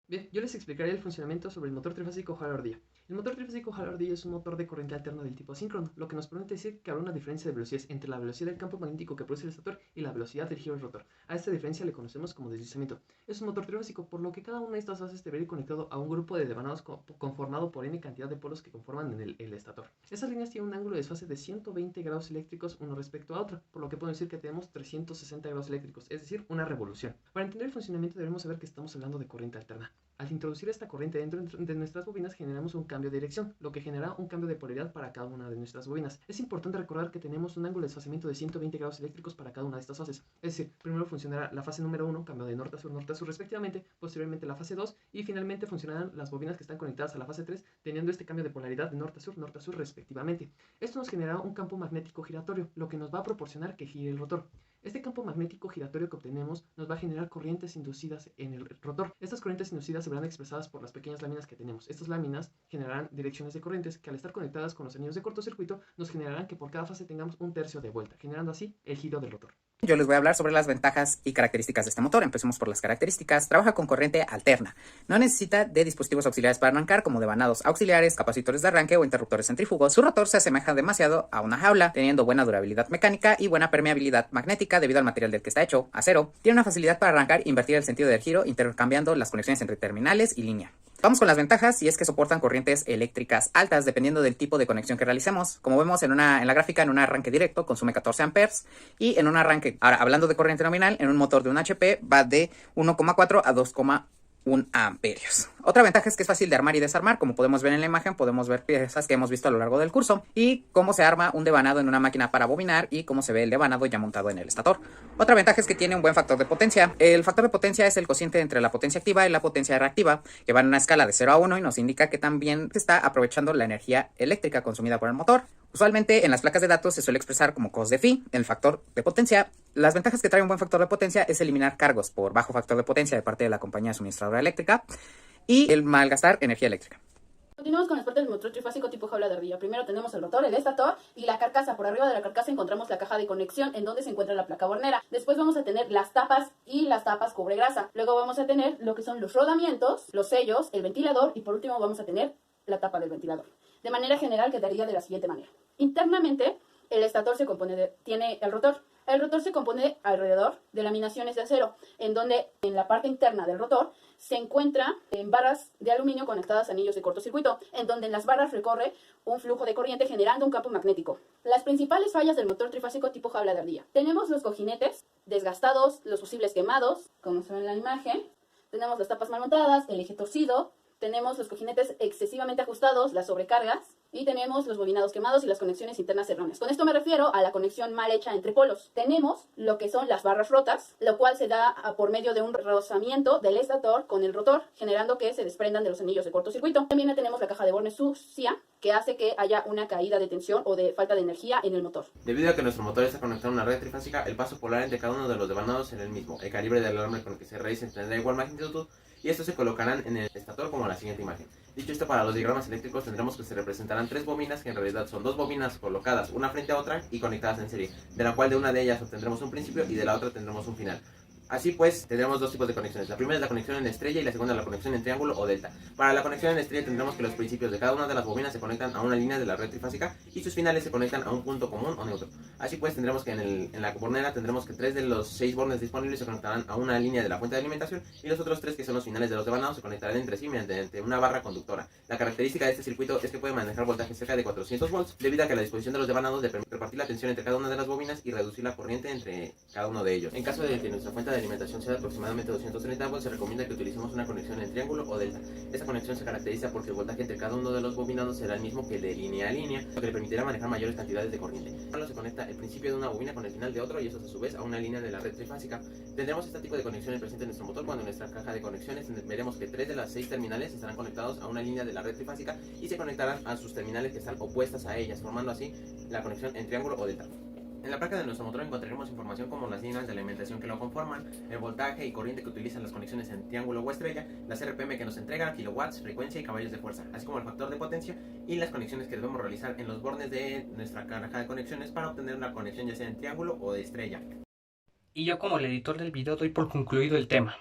Bien, yo les explicaré el funcionamiento sobre el motor trifásico Hall-Ardilla. El motor trifásico Hall-Ardilla es un motor de corriente alterna del tipo asíncrono, lo que nos permite decir que habrá una diferencia de velocidades entre la velocidad del campo magnético que produce el estator y la velocidad del giro del rotor. A esta diferencia le conocemos como deslizamiento. Es un motor trifásico, por lo que cada una de estas fases debería ir conectado a un grupo de devanados conformado por n cantidad de polos que conforman el estator. Estas líneas tienen un ángulo de desfase de 120 grados eléctricos uno respecto a otro, por lo que podemos decir que tenemos 360 grados eléctricos, es decir, una revolución. Para entender el funcionamiento debemos saber que estamos hablando de corriente alterna. Al introducir esta corriente dentro de nuestras bobinas generamos un cambio de dirección, lo que genera un cambio de polaridad para cada una de nuestras bobinas. Es importante recordar que tenemos un ángulo de desfasamiento de 120 grados eléctricos para cada una de estas fases. Es decir, primero funcionará la fase número 1, cambio de norte a sur respectivamente, posteriormente la fase 2 y finalmente funcionarán las bobinas que están conectadas a la fase 3 teniendo este cambio de polaridad de norte a sur respectivamente. Esto nos generará un campo magnético giratorio, lo que nos va a proporcionar que gire el rotor. Este campo magnético giratorio que obtenemos nos va a generar corrientes inducidas en el rotor. Estas corrientes inducidas se verán expresadas por las pequeñas láminas que tenemos. Estas láminas generarán direcciones de corrientes que al estar conectadas con los anillos de cortocircuito nos generarán que por cada fase tengamos un tercio de vuelta, generando así el giro del rotor. Yo les voy a hablar sobre las ventajas y características de este motor. Empecemos por las características. Trabaja con corriente alterna. No necesita de dispositivos auxiliares para arrancar, como devanados auxiliares, capacitores de arranque o interruptores centrífugos. Su rotor se asemeja demasiado a una jaula, teniendo buena durabilidad mecánica y buena permeabilidad magnética debido al material del que está hecho, acero. Tiene una facilidad para arrancar e invertir el sentido del giro, intercambiando las conexiones entre terminales y línea. Vamos con las ventajas, y es que soportan corrientes eléctricas altas dependiendo del tipo de conexión que realicemos. Como vemos en la gráfica, en un arranque directo consume 14 amperes y en un arranque, ahora hablando de corriente nominal, en un motor de un HP va de 1,4 a 2,1 amperios. Otra ventaja es que es fácil de armar y desarmar. Como podemos ver en la imagen, podemos ver piezas que hemos visto a lo largo del curso y cómo se arma un devanado en una máquina para bobinar y cómo se ve el devanado ya montado en el estator. Otra ventaja es que tiene un buen factor de potencia. El factor de potencia es el cociente entre la potencia activa y la potencia reactiva, que va en una escala de 0 a 1 y nos indica que también se está aprovechando la energía eléctrica consumida por el motor. Usualmente en las placas de datos se suele expresar como cos de phi, el factor de potencia. Las ventajas que trae un buen factor de potencia es eliminar cargos por bajo factor de potencia de parte de la compañía suministradora eléctrica y el malgastar energía eléctrica. Continuamos con las partes del motor trifásico tipo jaula de ardilla. Primero tenemos el rotor, el estator y la carcasa. Por arriba de la carcasa encontramos la caja de conexión en donde se encuentra la placa bornera. Después vamos a tener las tapas y las tapas cubre grasa. Luego vamos a tener lo que son los rodamientos, los sellos, el ventilador y por último vamos a tener la tapa del ventilador. De manera general quedaría de la siguiente manera. Internamente el estator tiene el rotor. El rotor se compone alrededor de laminaciones de acero, en donde en la parte interna del rotor se encuentran barras de aluminio conectadas a anillos de cortocircuito, en donde en las barras recorre un flujo de corriente generando un campo magnético. Las principales fallas del motor trifásico tipo jaula de ardilla. Tenemos los cojinetes desgastados, los fusibles quemados, como se ve en la imagen. Tenemos las tapas mal montadas, el eje torcido. Tenemos los cojinetes excesivamente ajustados, las sobrecargas, y tenemos los bobinados quemados y las conexiones internas erróneas. Con esto me refiero a la conexión mal hecha entre polos. Tenemos lo que son las barras rotas, lo cual se da por medio de un rozamiento del estator con el rotor, generando que se desprendan de los anillos de cortocircuito. También tenemos la caja de bornes sucia, que hace que haya una caída de tensión o de falta de energía en el motor. Debido a que nuestro motor está conectado a una red trifásica, el paso polar entre cada uno de los devanados será el mismo. El calibre del alambre con el que se realicen tendrá igual magnitud y estos se colocarán en el estator como en la siguiente imagen. Dicho esto, para los diagramas eléctricos tendremos que se representarán tres bobinas que en realidad son dos bobinas colocadas una frente a otra y conectadas en serie, de la cual de una de ellas obtendremos un principio y de la otra tendremos un final. Así pues, tendremos dos tipos de conexiones. La primera es la conexión en estrella y la segunda la conexión en triángulo o delta. Para la conexión en estrella tendremos que los principios de cada una de las bobinas se conectan a una línea de la red trifásica y sus finales se conectan a un punto común o neutro. Así pues, tendremos que en la bornera tendremos que 3 de los 6 bornes disponibles se conectarán a una línea de la fuente de alimentación y los otros 3, que son los finales de los devanados, se conectarán entre sí mediante una barra conductora. La característica de este circuito es que puede manejar voltajes cerca de 400 volts debido a que la disposición de los devanados le permite repartir la tensión entre cada una de las bobinas y reducir la corriente entre cada uno de ellos. En caso de que nuestra fuente de alimentación sea de aproximadamente 230 volts, se recomienda que utilicemos una conexión en triángulo o delta. Esta conexión se caracteriza porque el voltaje entre cada uno de los bobinados será el mismo que el de línea a línea, lo que le permitirá manejar mayores cantidades de corriente. Solo se conecta el principio de una bobina con el final de otro y estos a su vez a una línea de la red trifásica. Tendremos este tipo de conexiones presente en nuestro motor cuando en nuestra caja de conexiones veremos que 3 de las 6 terminales estarán conectados a una línea de la red trifásica y se conectarán a sus terminales que están opuestas a ellas, formando así la conexión en triángulo o delta. En la placa de nuestro motor encontraremos información como las líneas de alimentación que lo conforman, el voltaje y corriente que utilizan las conexiones en triángulo o estrella, las RPM que nos entregan, kilowatts, frecuencia y caballos de fuerza, así como el factor de potencia y las conexiones que debemos realizar en los bordes de nuestra caja de conexiones para obtener una conexión ya sea en triángulo o de estrella. Y yo, como el editor del video, doy por concluido el tema.